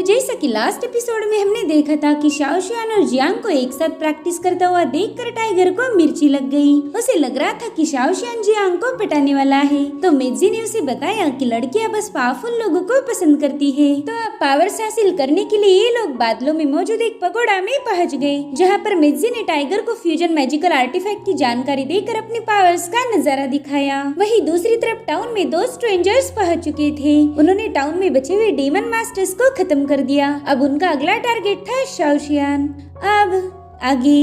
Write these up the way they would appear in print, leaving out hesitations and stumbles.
जैसा कि last episode में हमने देखा था कि शाओशियान और जियांग को एक साथ प्रैक्टिस करता हुआ देखकर टाइगर को मिर्ची लग गई। उसे लग रहा था कि शाओशियान जियांग को पटाने वाला है, तो मेजी ने उसे बताया कि लड़कियां बस पावरफुल लोगों को पसंद करती है। तो अब पावर्स हासिल करने के लिए ये लोग बादलों में मौजूद एक पगोड़ा में पहुंच गए, जहाँ पर मेजी ने टाइगर को फ्यूजन मैजिकल आर्टिफैक्ट की जानकारी देकर अपने पावर्स का नजारा दिखाया। वहीं दूसरी तरफ टाउन में दो स्ट्रेंजर्स पहुंच चुके थे। उन्होंने टाउन में बचे हुए डीमन मास्टर्स को खत्म कर दिया। अब उनका अगला टारगेट था शाओशियान। अब आगे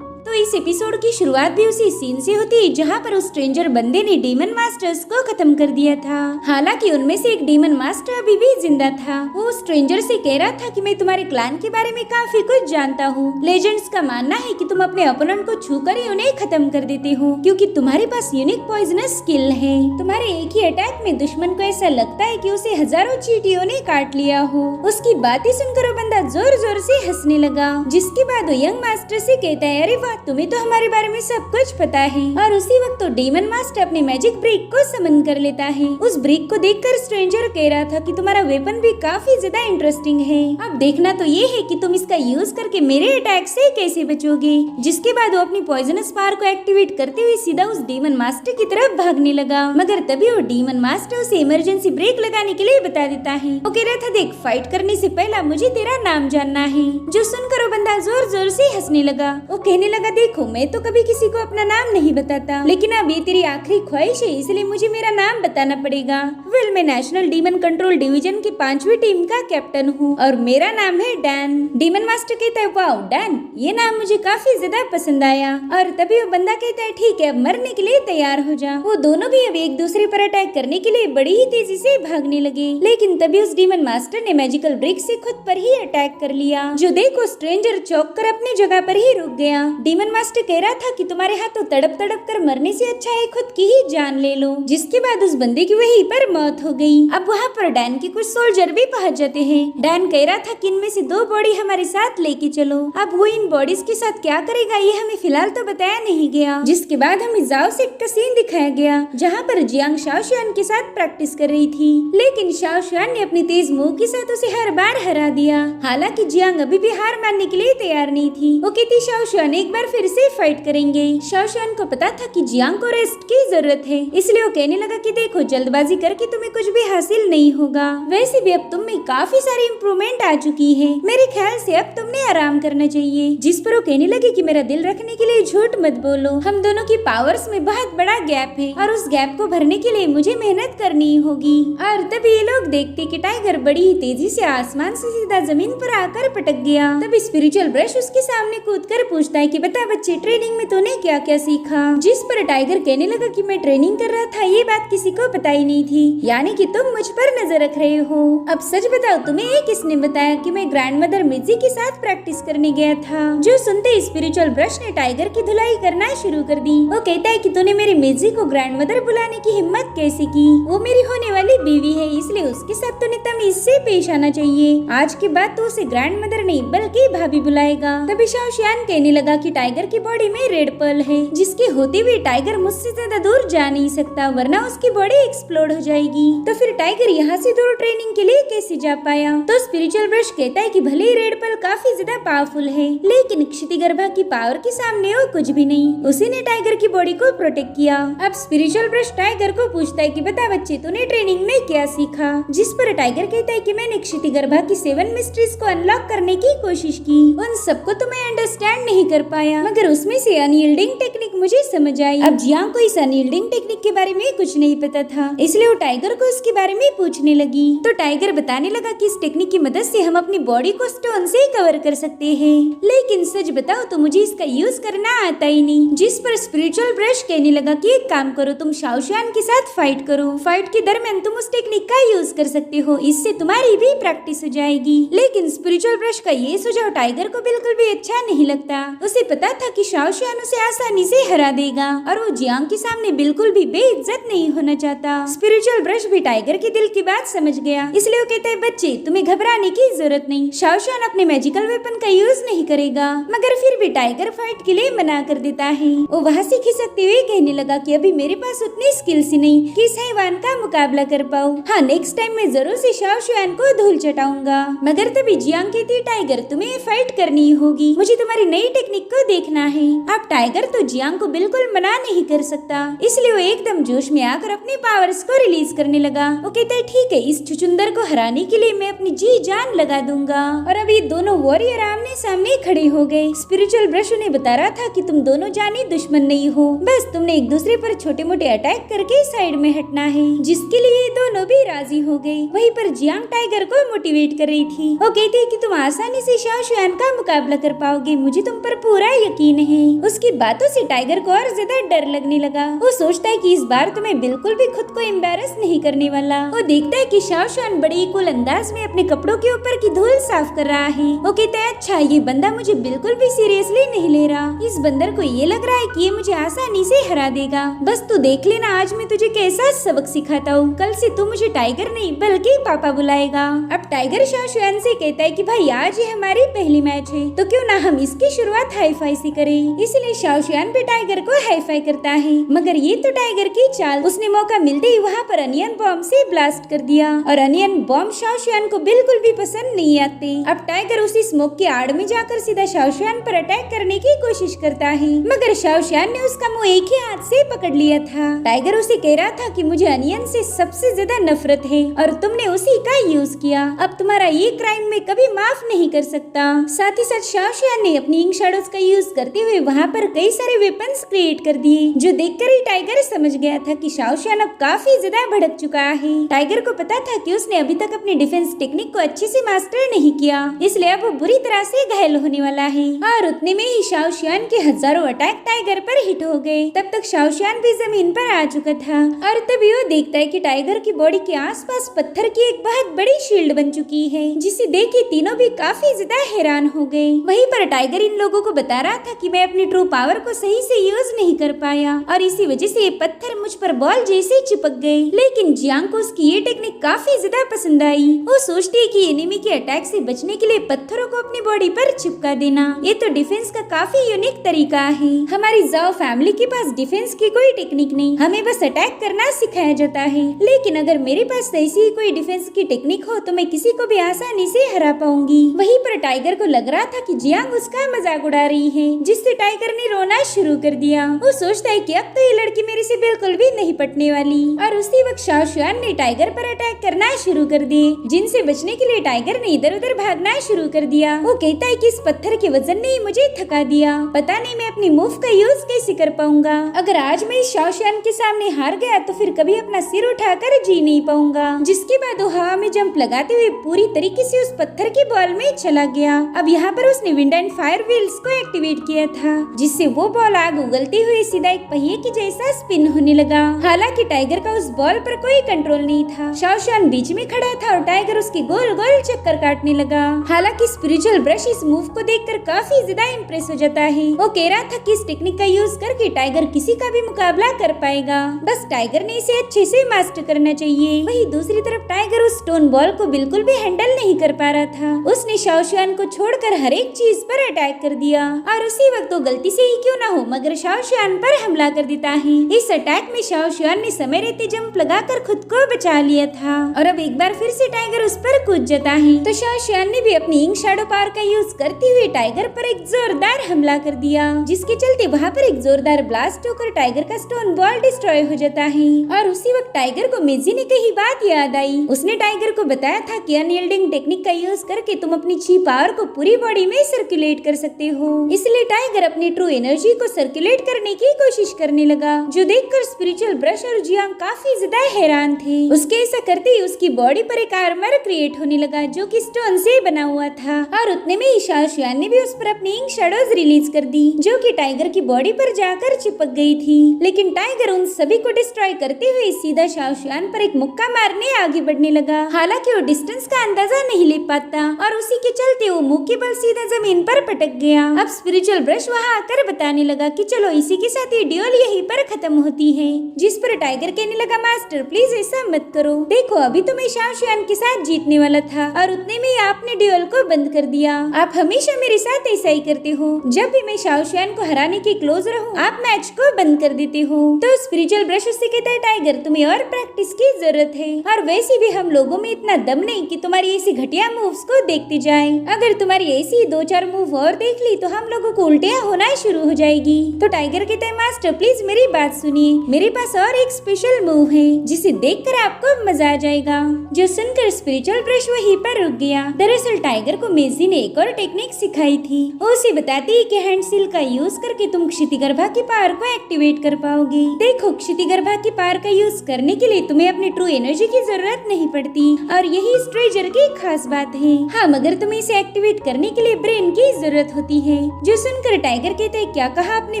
तो इस एपिसोड की शुरुआत भी उसी सीन से होती जहाँ पर उस स्ट्रेंजर बंदे ने डीमन मास्टर्स को खत्म कर दिया था। हालांकि उनमें से एक डीमन मास्टर अभी भी जिंदा था। वो स्ट्रेंजर से कह रहा था कि मैं तुम्हारे क्लैन के बारे में काफी कुछ जानता हूँ। लेजेंड्स का मानना है कि तुम अपने ओपोनेंट को छूकर ही उन्हें खत्म कर देते हो, क्योंकि तुम्हारे पास यूनिक पॉइजनस स्किल है। तुम्हारे एक ही अटैक में दुश्मन को ऐसा लगता है कि उसे हजारों चींटियों ने काट लिया हो। उसकी बातें सुनकर वो बंदा जोर जोर से हंसने लगा, जिसके बाद वो यंग मास्टर से कहता है, अरे वाह, तुम्हें तो हमारे बारे में सब कुछ पता है। और उसी वक्त तो डीमन मास्टर अपने मैजिक ब्रिक को समन कर लेता है। उस ब्रिक को देखकर स्ट्रेंजर कह रहा था कि तुम्हारा वेपन भी काफी ज्यादा इंटरेस्टिंग है। अब देखना तो ये है कि तुम इसका यूज करके मेरे अटैक से कैसे बचोगे। जिसके बाद वो अपनी पॉइजनस पावर को एक्टिवेट करते हुए सीधा उस डीमन मास्टर की तरफ भागने लगा, मगर तभी वो डीमन मास्टर उसे इमरजेंसी ब्रेक लगाने के लिए बता देता है। वो कह रहा था, देख, फाइट करने से पहला मुझे तेरा नाम जानना है। जो सुनकर वो बंदा जोर जोर से हंसने लगा। वो कहने लगा, देखो, मैं तो कभी किसी को अपना नाम नहीं बताता, लेकिन अब ये तेरी आखिरी ख्वाहिश है, इसलिए मुझे मेरा नाम बताना पड़ेगा। वेल, मैं नेशनल डीमन कंट्रोल डिवीजन की 5वीं टीम का कैप्टन हूँ और मेरा नाम है डैन। डीमन मास्टर कहता है, वाओ डैन, ये नाम मुझे काफी ज्यादा पसंद आया। और तभी वो बंदा कहता है, ठीक है, अब मरने के लिए तैयार हो जा। वो दोनों भी अब एक दूसरे पर अटैक करने के लिए बड़ी ही तेजी से भागने लगे, लेकिन तभी उस डीमन मास्टर ने मैजिकल ब्रिक से खुद पर ही अटैक कर लिया। जो देखो स्ट्रेंजर चौंक कर अपनी जगह पर ही रुक गया। डीमन मास्टर कह रहा था कि तुम्हारे हाथों तड़प तड़प कर मरने से अच्छा है खुद की ही जान ले लो। जिसके बाद उस बंदे की वहीं पर मौत हो गई। अब वहाँ पर डैन के कुछ सोल्जर भी पहुँच जाते हैं। डैन कह रहा था कि इनमें से 2 बॉडी हमारे साथ लेके चलो। अब वो इन बॉडीज के साथ क्या करेगा ये हमें फिलहाल तो बताया नहीं गया। जिसके बाद हमें जाओ सेट का सीन दिखाया गया, जहाँ पर जियांग शाओशियान के साथ प्रैक्टिस कर रही थी, लेकिन शाओशियान ने अपनी तेज मुंह के साथ उसे हर बार हरा दिया। हालांकि जियांग अभी भी हार मानने के लिए तैयार नहीं थी। वो कहती, शाओशियान एक बार फिर से फाइट करेंगे। शाओशियान को पता था कि जियांग को रेस्ट की जरूरत है, इसलिए वो कहने लगा कि देखो, जल्दबाजी करके तुम्हें कुछ भी हासिल नहीं होगा। वैसे भी अब तुम में काफी सारी इम्प्रूवमेंट आ चुकी है। मेरे ख्याल से अब तुमने आराम करना चाहिए। जिस पर वो कहने लगे कि मेरा दिल रखने के लिए झूठ मत बोलो, हम दोनों की पावर्स में बहुत बड़ा गैप है और उस गैप को भरने के लिए मुझे मेहनत करनी होगी। और तभी ये लोग देखते कि टाइगर बड़ी ही तेजी से आसमान से सीधा जमीन पर आकर पटक गया। तब स्पिरिचुअल ब्रश उसके सामने कूदकर पूछता है कि बता बच्चे, ट्रेनिंग में तूने क्या क्या सीखा। जिस पर टाइगर कहने लगा कि मैं ट्रेनिंग कर रहा था, ये बात किसी को पता ही नहीं थी, यानी कि तुम मुझ पर नजर रख रहे हो। अब सच बताओ, तुम्हें ये किसने बताया कि मैं ग्रैंड मदर मिजी के साथ प्रैक्टिस करने गया था। जो सुनते स्पिरिचुअल ब्रश ने टाइगर की धुलाई करना शुरू कर दी। वो कहता है कि तूने मेरी मिजी को ग्रैंड मदर बुलाने की हिम्मत कैसे की। वो मेरी होने वाली बीवी है, इसलिए उसके साथ तूने तमीज से पेश आना चाहिए। आज के बाद तो उसे ग्रैंड मदर नहीं बल्कि भाभी बुलाएगा। तभी शाओशियान कहने लगा कि टाइगर की बॉडी में रेड पर्ल है, जिसके होते हुए टाइगर मुझसे ज्यादा दूर जा नहीं सकता, वरना उसकी बॉडी एक्सप्लोड हो जाएगी। तो फिर टाइगर यहाँ से दूर ट्रेनिंग के लिए कैसे जा पाया। तो स्पिरिचुअल ब्रश कहता है कि भले ही रेड पर्ल काफी ज्यादा पावरफुल है, लेकिन क्षितिगर्भा की पावर के सामने वो कुछ भी नहीं। उसी ने टाइगर की बॉडी को प्रोटेक्ट किया। अब स्पिरिचुअल ब्रश टाइगर को पूछता है कि बता बच्चे, तूने ट्रेनिंग में क्या सीखा। जिस पर टाइगर कहता है कि मैंने क्षितिगर्भा की 7 मिस्ट्रीज को अनलॉक करने की कोशिश की। उन सबको तो मैं अंडरस्टैंड नहीं कर पाया, मगर उसमें से अनयील्डिंग टेक्निक मुझे समझ आई। अब जियांग को इस अनयील्डिंग टेक्निक के बारे में कुछ नहीं पता था, इसलिए वो टाइगर को इसके बारे में पूछने लगी। तो टाइगर बताने लगा कि इस टेक्निक की मदद से हम अपनी बॉडी को स्टोन से कवर कर सकते हैं, लेकिन सच बताओ तो मुझे इसका यूज करना आता ही नहीं। जिस पर स्पिरिचुअल ब्रश कहने लगा कि एक काम करो, तुम शाओशियान के साथ फाइट करो। फाइट के दरमियान तुम उस टेक्निक का यूज कर सकते हो, इससे तुम्हारी भी प्रैक्टिस हो जाएगी। लेकिन स्पिरिचुअल ब्रश का ये सुझाव टाइगर को बिल्कुल भी अच्छा नहीं लगता। उसे पता था कि शाओशियान उसे आसानी से हरा देगा और वो जियांग के सामने बिल्कुल भी बेइज्जत नहीं होना चाहता। स्पिरिचुअल ब्रश भी टाइगर के दिल की बात समझ गया, इसलिए वो कहता है बच्चे तुम्हें घबराने की जरूरत नहीं, शाओशियान अपने मैजिकल वेपन का यूज नहीं करेगा। मगर फिर भी टाइगर फाइट के लिए मना कर देता है। वो वहाँ से खिसकते हुए कहने लगा कि अभी मेरे पास उतनी स्किल्स ही नहीं कि इस हैवान का मुकाबला कर पाऊँ। हाँ, नेक्स्ट टाइम मैं जरूर से शाओशियान को धूल चटाऊंगा। मगर तभी जियांग कहती है टाइगर तुम्हें फाइट करनी होगी, मुझे तुम्हारी नई टेक्निक को देखना है। अब टाइगर तो जियांग को बिल्कुल मना नहीं कर सकता, इसलिए वो एकदम जोश में आकर अपने पावर्स को रिलीज करने लगा। वो कहता है ठीक है, इस छुचुंदर को हराने के लिए मैं अपनी जी जान लगा दूंगा। और अभी दोनों वॉरियर आमने सामने खड़े हो गए। स्पिरिचुअल ब्रश उन्हें बता रहा था कि तुम दोनों जाने दुश्मन नहीं हो, बस तुमने एक दूसरे पर छोटे मोटे अटैक करके साइड में हटना है, जिसके लिए दोनों भी राजी हो गए। वहीं पर जियांग टाइगर को मोटिवेट कर रही थी। वो कहती है कि तुम आसानी से शाओशियान का मुकाबला कर पाओगे, मुझे तुम पर पूरा यकीन है। उसकी बातों से टाइगर को और ज्यादा डर लगने लगा। वो सोचता है कि इस बार तुम्हें बिल्कुल भी खुद को एम्बैरस नहीं करने वाला। वो देखता है कि शाओशियान बड़े ही कूल अंदाज में अपने कपड़ों के ऊपर की धूल साफ कर रहा है। वो कहता है अच्छा, ये बंदा मुझे बिल्कुल भी सीरियसली नहीं ले रहा। इस बंदर को ये लग रहा है कि ये मुझे आसानी से हरा देगा। बस तू देख लेना आज मैं तुझे कैसा सबक सिखाता हूँ। कल से तू मुझे टाइगर नहीं बल्कि पापा बुलाएगा। अब टाइगर शाओशियान से कहता है कि भाई आज ये हमारी पहली मैच है, तो क्यों ना हम इसकी शुरुआत हाई फाई से करें। इसलिए शाओशियान भी टाइगर को हाई फाई करता है। मगर ये तो टाइगर की चाल, उसने मौका मिलते ही वहाँ पर अनियन बॉम्ब से ब्लास्ट कर दिया और अनियन बॉम्ब शाओशियान को बिल्कुल भी पसंद नहीं आते। अब टाइगर उसी स्मोक की आड़ में जाकर सीधा शाओशियान पर अटैक करने की कोशिश करता है, मगर शाओशियान ने उसका मुंह एक ही हाथ से पकड़ लिया था। टाइगर उसे कह रहा था कि मुझे अनियन से सबसे ज्यादा नफरत है और तुमने उसी का यूज किया, अब तुम्हारा ये क्राइम मैं कभी माफ नहीं कर सकता। साथ ही साथ शाओशियान ने अपनी इंक शैडोज का यूज करते हुए वहाँ पर कई सारे वेपन्स क्रिएट कर दिए, जो देखकर ही टाइगर समझ गया था कि शाओशियान अब काफी ज्यादा भड़क चुका है। टाइगर को पता था कि उसने अभी तक अपनी डिफेंस टेक्निक को अच्छे से मास्टर नहीं किया, इसलिए अब वो बुरी तरह से घायल होने वाला है। और उतने में ही शाओशियान के हजारों अटैक टाइगर पर हिट हो गए। तब तक शाओशियान भी जमीन पर आ चुका था और तभी वो देखता है कि टाइगर की बॉडी के आसपास पत्थर की एक बहुत बड़ी शील्ड बन चुकी है, जिसे देख के तीनों भी काफी ज्यादा हैरान हो गए। वहीं पर टाइगर इन लोगों को बता रहा था कि मैं अपनी ट्रू पावर को सही से यूज नहीं कर पाया और इसी वजह से ये पत्थर मुझ पर बॉल जैसे चिपक गए। लेकिन जियांग को उसकी ये टेक्निक काफी ज्यादा पसंद आई। वो सोचती है कि एनिमी के अटैक से बचने के लिए पत्थरों को अपनी बॉडी पर चिपका देना ये तो डिफेंस का काफी यूनिक तरीका है। हमारी जाओ फैमिली के पास डिफेंस की कोई टेक्निक नहीं, हमें बस अटैक करना सिखाया जाता है। लेकिन अगर मेरे पास ऐसी ही कोई डिफेंस की टेक्निक हो तो मैं किसी को भी आसानी से हरा पाऊंगी। वहीं पर टाइगर को लग रहा था कि जियांग उसका मजाक उड़ा रही है, जिससे टाइगर ने रोना शुरू कर दिया। वो सोचता है कि अब तो ये लड़की मेरे से बिल्कुल भी नहीं पटने वाली। और उसी वक्त शाओशियान ने टाइगर पर अटैक करना शुरू कर दिए, जिनसे बचने के लिए टाइगर ने इधर उधर भागना शुरू कर दिया। वो कहता है कि इस पत्थर के वजन ने मुझे थका दिया, पता नहीं मैं अपनी मूव का यूज कैसे कर पाऊंगा। अगर आज मैं इस शाओशियान के सामने हार गया तो फिर कभी अपना सिर उठाकर जी नहीं पाऊंगा। जिसके बाद वो हवा में जंप लगाते हुए पूरी तरीके से उस पत्थर की बॉल में चला गया। अब यहाँ पर उसने विंड एंड फायर व्हील्स को एक्टिवेट किया था, जिससे वो बॉल आग उगलते हुए सीधा एक पहिए की जैसा स्पिन होने लगा। हालांकि टाइगर का उस बॉल पर कोई कंट्रोल नहीं था। शाओशियान बीच में खड़ा था और टाइगर उसके गोल गोल चक्कर काटने लगा। हालांकि स्पिरिचुअल ब्रश इस मूव को देखकर काफी ज्यादा इम्प्रेस हो जाता है। वो कह रहा था कि इस टेक्निक का यूज करके टाइगर किसी का भी मुकाबला कर पाएगा, बस टाइगर ने इसे अच्छे से मास्टर करना चाहिए। वहीं दूसरी तरफ टाइगर उस स्टोन बॉल को बिल्कुल भी हैंडल नहीं कर पा रहा था। उसने शाओशियान को छोड़कर हर एक चीज पर अटैक कर दिया और उसी वक्त वो गलती से ही क्यों ना हो मगर शाओशियान पर हमला कर देता है। इस अटैक में शाओशियान ने समय रहते जंप लगाकर खुद को बचा लिया था और अब एक बार फिर से टाइगर उस पर कूद जाता है, तो शाओशियान ने भी अपनी इंक शैडो पावर का यूज करते हुए टाइगर पर एक जोरदार हमला कर दिया, जिसके चलते वहाँ पर एक जोरदार ब्लास्ट होकर टाइगर का स्टोन बॉल डिस्ट्रॉय हो जाता है। और उसी वक्त टाइगर को मेजी ने कही बात याद आई। उसने टाइगर को बताया था कि अनयील्डिंग टेक्निक का यूज करके तुम अपनी ची पावर को पूरी बॉडी में सर्कुलेट कर सकते हो। इसलिए टाइगर अपनी ट्रू एनर्जी को सर्कुलेट करने की कोशिश करने लगा, जो देखकर स्पिरिचुअल ब्रश और जियांग काफी ज्यादा हैरान थे। उसके ऐसा करते ही उसकी बॉडी पर एक आर्मर क्रिएट होने लगा, जो कि स्टोन से बना हुआ था। और उतने में ही शाओशियान ने भी उस पर अपनी इंक शैडोज रिलीज कर दी, जो कि टाइगर की बॉडी पर जाकर चिपक गई थी। लेकिन टाइगर उन सभी को डिस्ट्रॉय करते हुए सीधा शाओशियान पर एक मुक्का मारने आगे बढ़ने लगा। हालांकि वो डिस्टेंस का अंदाजा नहीं ले पाता और उसी के चलते वो मुंह के बल सीधा जमीन पर पटक गया। अब स्पिरिचुअल ब्रश वहाँ आकर बताने लगा कि चलो इसी के साथ ये ड्यूल यहीं पर खत्म होती है। जिस पर टाइगर कहने लगा मास्टर प्लीज ऐसा मत करो, देखो अभी तो मैं शाओशियान के साथ जीतने वाला था और उतने में आपने ड्यूल को बंद कर दिया। आप हमेशा मेरे साथ ऐसा ही करते हो, जब भी मैं शाओशियान को हराने के क्लोज रहूं आप मैच को बंद कर देते हो। तो स्पिरिचुअल ब्रश उससे कहता है टाइगर तुम्हें और प्रैक्टिस की जरूरत है, और वैसे भी हम लोगों में इतना दम नहीं कि तुम्हारी ऐसी घटिया मूव्स को देखते जाए। अगर तुम्हारी ऐसी 2-4 मूव और देख ली तो हम लोगों को उल्टियाँ होना शुरू हो जाएगी। तो टाइगर कहता है मास्टर प्लीज मेरी बात सुनिए, मेरे पास और एक स्पेशल मूव है जिसे देखकर आपको मजा आ जाएगा। जो सुनकर स्पिरिचुअल ब्रश वहीं पर रुक गया। दरअसल टाइगर को मेजी ने एक और टेक्निक सिखाई थी। वो उसे बताती है कि हैंड सील का यूज करके तुम क्षितिगर्भा की पावर को एक्टिवेट कर पाओगे। देखो क्षितिगर्भा की पावर का यूज करने के लिए तुम्हें अपनी ट्रू एनर्जी की जरूरत नहीं पड़ती, और यही इस ट्रेजर की खास बात है। हाँ मगर तुम्हें इसे एक्टिवेट करने के लिए ब्रेन की जरूरत होती है। जो सुनकर टाइगर कहते है क्या कहा आपने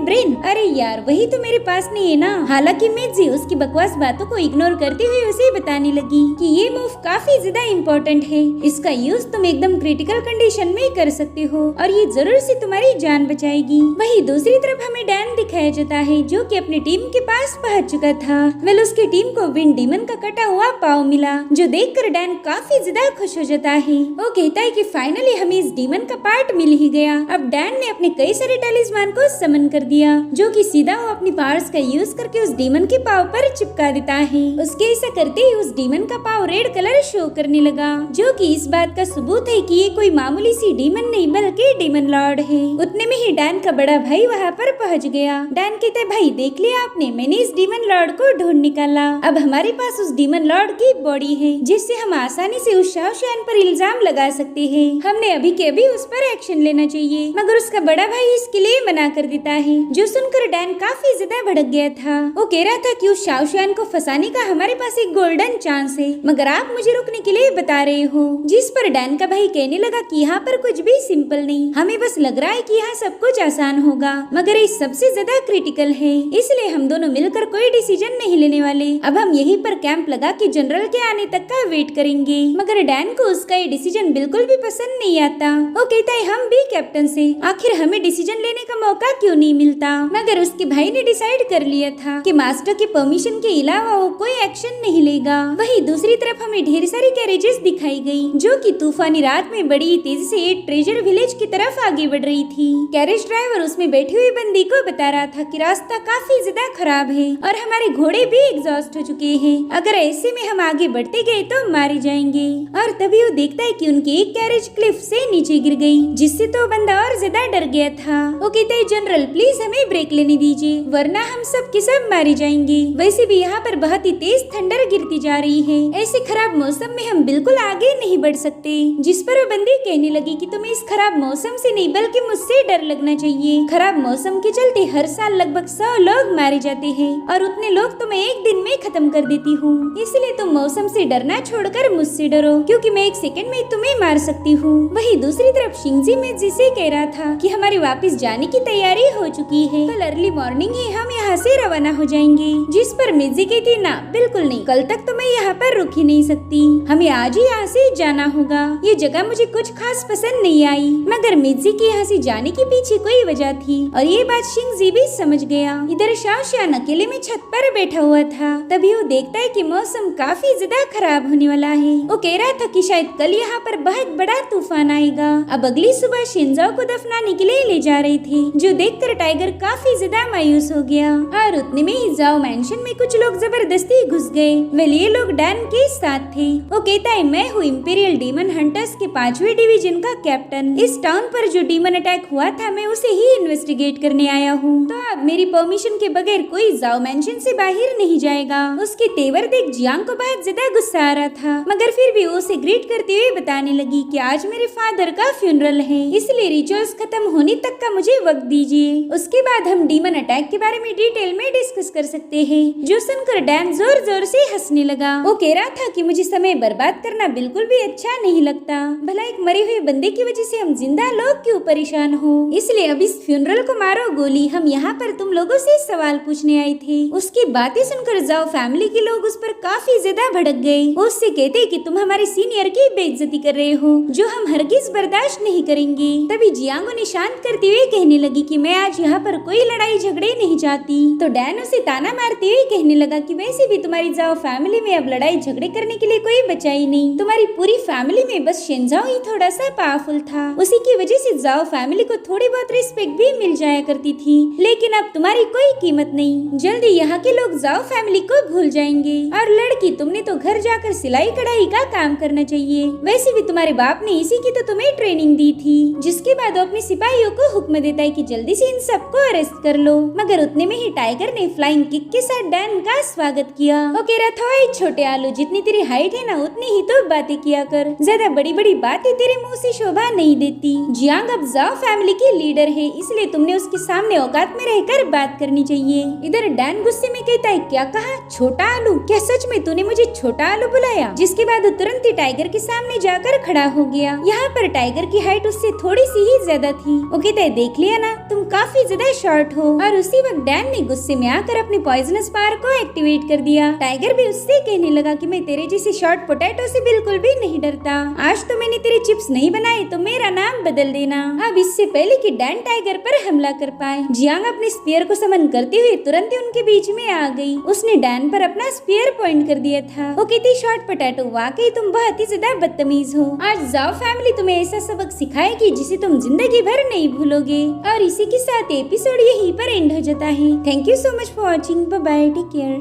ब्रेन? अरे यार वही तो मेरे पास नहीं है ना। हालांकि मेजी उसकी बकवास बातों को इग्नोर करते हुए उसे बताने लगी कि ये मूव काफी ज्यादा इम्पोर्टेंट है, इसका यूज तुम एकदम क्रिटिकल कंडीशन में कर सकते हो और ये जरूर से तुम्हारी जान बचाएगी। वही दूसरी तरफ हमें डैन दिखाया जाता है जो कि अपनी टीम के पास पहुंच चुका था। वेल उसकी टीम को विंड डीमन का कटा हुआ पाव मिला, जो देखकर डैन काफी ज्यादा खुश हो जाता है। वो कहता है कि फाइनली हमें इस डीमन का पार्ट मिल ही गया। अब डैन ने अपने कई सारे टैलिस्मान को समन कर दिया, जो कि सीधा वो अपनी पावर्स का यूज करके उस डीमन के पाव पर चिपका देता है। उसके ऐसा करते ही उस डीमन का पाव रेड कलर शो करने लगा, जो कि इस बात का सबूत है कि ये कोई मामूली सी डीमन नहीं बल्कि डीमन लॉर्ड है। उतने में ही डैन का बड़ा भाई वहाँ पर पहुँच गया। डैन कहते भाई देख लिया आपने, मैंने इस डीमन लॉर्ड को ढूंढ निकाला। अब हमारे पास उस डीमन लॉर्ड की बॉडी है जिससे हम आसानी से उस शाओशियान पर इल्जाम लगा सकते हैं। हमने अभी के अभी उस पर एक्शन लेना चाहिए, मगर उसका बड़ा भाई इसके लिए मना कर देता है। जो सुनकर डैन काफी ज्यादा भड़क गया था। वो कह रहा था कि उस शाओशियान को फंसाने का हमारे पास एक गोल्डन चांस है, मगर आप मुझे रुकने के लिए बता रहे हो। जिस पर डैन का भाई कहने लगा कि यहाँ पर कुछ भी सिंपल नहीं, हमें बस लग रहा है कि यहाँ सब कुछ आसान होगा, मगर ये सबसे ज्यादा क्रिटिकल है, इसलिए हम दोनों मिलकर कोई डिसीजन नहीं लेने वाले। अब हम यहीं पर कैंप लगा के जनरल के आने तक का वेट करेंगे। मगर डैन को उसका ये डिसीजन बिल्कुल भी पसंद नहीं आता। वो कहता है हम भी कैप्टन से आखिर हमें डिसीजन लेने का मौका क्यों नहीं मिलता। मगर उसके भाई ने डिसाइड कर लिया था कि मास्टर के परमिशन के अलावा वो कोई एक्शन नहीं लेगा। वही दूसरी तरफ हमें ढेर सारी कैरेजेस दिखाई गई, जो कि तूफानी रात में बड़ी तेजी से एक ट्रेजर विलेज की तरफ आगे बढ़ रही थी। कैरेज ड्राइवर उसमें बैठी हुई बंदी को बता रहा था कि रास्ता काफी ज्यादा खराब है और हमारे घोड़े भी एग्जॉस्ट हो चुके हैं, अगर ऐसे में हम आगे बढ़ते गए तो मारे जाएंगे। और तभी वो देखता है कि उनकी एक कैरेज क्लिफ से नीचे गिर गई, जिससे तो बंदा और ज्यादा डर गया था। वो कहता है जनरल प्लीज हमें ब्रेक लेने दीजिए, वरना हम सब के सब मारे जाएंगे। वैसे भी यहाँ पर बहुत ही तेज थंडर गिरती जा रही है, ऐसे खराब मौसम में हम बिल्कुल आगे नहीं बढ़ सकते। जिस पर वो बंदी कहने लगी कि तुम्हें इस खराब मौसम से नहीं बल्कि मुझसे डर लगना चाहिए। खराब मौसम के चलते हर साल लगभग 100 लोग मारे जाते हैं और उतने लोग तो मैं एक दिन में खत्म कर देती हूँ, इसलिए तुम मौसम से डरना छोड़कर मुझसे डरो, क्योंकि मैं एक सेकंड में तुम्हें मार सकती हूँ। वही दूसरी तरफ शिंगजी मेजी से कह रहा था कि हमारे वापस जाने की तैयारी हो चुकी है, कल अर्ली मॉर्निंग ही हम यहाँ से रवाना हो जाएंगे। जिस पर मेजी कहती ना बिल्कुल नहीं, कल तक तो मैं यहाँ पर रुक ही नहीं सकती, हमें आज ही यहाँ से जाना होगा। ये जगह मुझे कुछ खास पसंद नहीं आई, मगर मिजी के यहाँ से जाने के पीछे कोई वजह थी और ये बात शिंगजी भी समझ गया। इधर शाओशियान अकेले में छत पर बैठा हुआ था। तभी वो देखता है कि मौसम काफी ज्यादा खराब होने वाला है। वो कह रहा था कि शायद कल यहाँ पर बहुत बड़ा तूफान आएगा। अब अगली सुबह शिंजाओ को दफनाने के लिए ले जा रहे थे, जो देखकर टाइगर काफी ज्यादा मायूस हो गया। और उतने में ही जाओ मैंशन में कुछ लोग जबरदस्ती घुस गए। वेल ये लोग डैन के साथ थे। वो कहता है मैं हूँ इंपीरियल डीमन हंटर्स के 5वें डिवीजन का कैप्टन। इस टाउन पर जो डीमन अटैक हुआ था मैं उसे ही इन्वेस्टिगेट करने आया हूँ, तो अब मेरी परमिशन के बगैर कोई जाओ मैंशन से बाहर नहीं जाएगा। उसके तेवर देख जियांग को बहुत ज्यादा गुस्सा आ रहा था, मगर फिर भी वो उसे ग्रीट करते हुए बताने लगी कि आज मेरे फादर का फ्यूनरल है, इसलिए रिचुअल्स खत्म होने तक का मुझे वक्त दीजिए, उसके बाद हम डीमन अटैक के बारे में डिटेल में डिस्कस कर सकते हैं। जो सुनकर डैन जोर जोर से हंसने लगा। वो कह रहा था कि मुझे समय बर्बाद करना बिल्कुल भी अच्छा नहीं लगता, भला एक मरे हुए बंदे की वजह से हम जिंदा लोग क्यों परेशान हो, इसलिए अब इस फ्यूनरल को मारो गोली, हम यहाँ पर तुम लोगों से सवाल पूछने आए थे। उसकी बातें सुनकर जाओ फैमिली के लोग उस पर काफी ज्यादा भड़क गए। वो उससे कहते कि तुम हमारे सीनियर की बेइज्जती कर रहे हो, जो हम हरगिज बर्दाश्त नहीं करेंगे। तभी जियांगो ने शांत करते हुए कहने लगी कि मैं आज यहाँ पर कोई लड़ाई झगड़े नहीं चाहती। तो डैन उसे ताना मारते हुए कहने लगा कि वैसे भी तुम्हारी जाओ फैमिली में अब लड़ाई झगड़े करने के लिए कोई बचा ही नहीं। तुम्हारी पूरी फैमिली में बस शेनजाओ ही थोड़ा सा पावरफुल था। उसी की वजह से जाओ फैमिली को थोड़ी बहुत रिस्पेक्ट भी मिल जाया करती थी, लेकिन अब तुम्हारी कोई कीमत नहीं। जल्दी यहाँ के लोग जाओ फैमिली को भूल जाएंगे। और लड़की, तुमने तो घर जाकर सिलाई कढ़ाई का काम करना चाहिए। वैसे भी तुम्हारे बाप ने इसी की तो तुम्हें ट्रेनिंग दी थी। जिसके बाद वो अपने सिपाहियों को हुक्म देता है कि जल्दी से इन सबको अरेस्ट कर लो। मगर उतने में ही टाइगर ने फ्लाइंग किक के साथ डैन का स्वागत किया। वो कह रहा था, "ओए छोटे आलू, जितनी तेरी हाइट है ना उतनी ही तो बातें किया कर। ज्यादा बड़ी बड़ी बातें तेरे मुंह से शोभा नहीं देती। जियांग अब जाओ फैमिली की लीडर है, इसलिए तुमने उसके सामने औकात में रहकर बात करनी चाहिए।" इधर डैन गुस्से में कहता है, "क्या कहा? छोटा आलू? क्या सच में तूने मुझे छोटा आलू बुलाया?" जिसके बाद वो तुरंत ही टाइगर के सामने जाकर खड़ा हो गया। यहाँ पर टाइगर की हाइट उससे थोड़ी सी ही ज्यादा थी। वो कहता है, "देख लिया ना, तुम काफी ज्यादा शॉर्ट हो।" और उसी वक्त डैन ने गुस्से में आकर अपने पॉइजनस पावर को एक्टिवेट कर दिया। टाइगर भी उससे कहने लगा कि मैं तेरे जैसे शॉर्ट पोटैटो से बिल्कुल भी नहीं डरता। आज तो मैंने तेरे चिप्स नहीं बनाए तो मेरा नाम बदल देना। अब इससे पहले कि डैन टाइगर पर हमला कर पाए, जियांग अपने स्पीयर को समन करते हुए तुरंत ही उनके बीच में आ गई। उसने डैन पर अपना स्पीयर पॉइंट कर दिया था। वो कहती, "शॉर्ट पोटैटो, वाकई तुम बहुत ही ज्यादा बदतमीज हो। आज जाओ फैमिली तुम्हें ऐसा सबक सिखाएगी जिसे तुम जिंदगी भर नहीं भूलोगे।" और इसी के साथ एपिसोड यहीं पर एंड हो जाता है। Thank you so much for watching. Bye bye, take care.